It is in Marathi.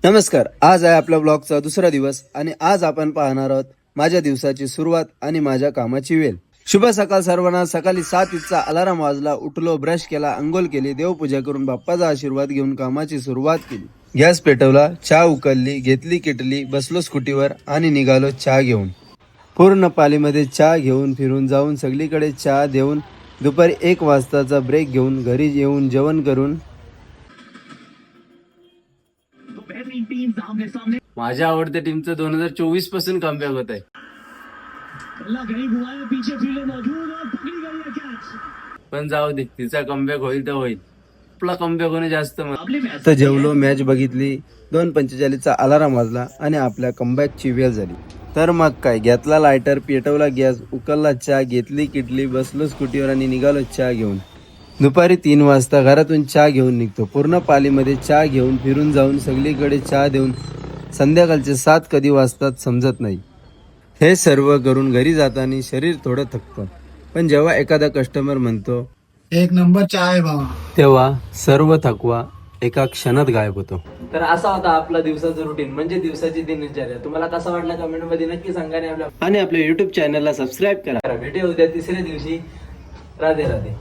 नमस्कार. आज आहे आपल्या ब्लॉगचा दुसरा दिवस आणि आज आपण पाहणार आहोत माझ्या दिवसाची सुरुवात आणि माझ्या कामाची वेळ. शुभ सकाळ सर्वांना. सकाळी 7:00 अलाराम वाजला. उठलो, ब्रश केला, अंघोळ केली, देवपूजा करून बाप्पाचा आशीर्वाद घेऊन कामाची सुरुवात केली. गॅस पेटवला, चहा उकळली, घेतली किटली, बसलो स्कूटीवर आणि निघालो चहा घेऊन. पूर्ण पालीमध्ये चहा घेऊन फिरून जाऊन सगळीकडे चहा देऊन दुपारी 1 वाजताचा ब्रेक घेऊन घरी येऊन जेवण करून माझ्या आवडत्या टीमचं 2024 पासून कमबॅक होत आहे. पण जाऊ दे, तिचा कमबॅक होईल तर होईल. आपला कमबॅक होणे जास्त तर जेवलो, मॅच बघितली. 2:45चा अलाराम वाजला आणि आपल्या कमबॅकची वेळ झाली. तर मग काय, घेतला लायटर, पेटवला गॅस, उकळला चहा, घेतली किटली, बसलो स्कूटीवर आणि निघालो चहा घेऊन. दुपारी 3 वाजता घरातून चहा घेऊन निघतो. पूर्ण पालीमध्ये चहा घेऊन फिरून जाऊन सगळीकडे चहा देऊन संध्याकाळचे 7 कधी वाजतात समजत नाही. हे सर्व करून घरी जाताना शरीर थोडं थकतं, पण जेव्हा एखादा कस्टमर म्हणतो 1 नंबर चहा आहे बाबा, तेव्हा सर्व थकवा एका क्षणात गायब होतो. तर असा होता आपला दिवसाचं रुटीन, म्हणजे दिवसाची दिनचर्या. तुम्हाला कसा वाटला कमेंट मध्ये नक्की सांगा आणि आपल्या युट्यूब चॅनलला सबस्क्राईब करा. भेटूया उद्या तिसऱ्या दिवशी. राधे राधे.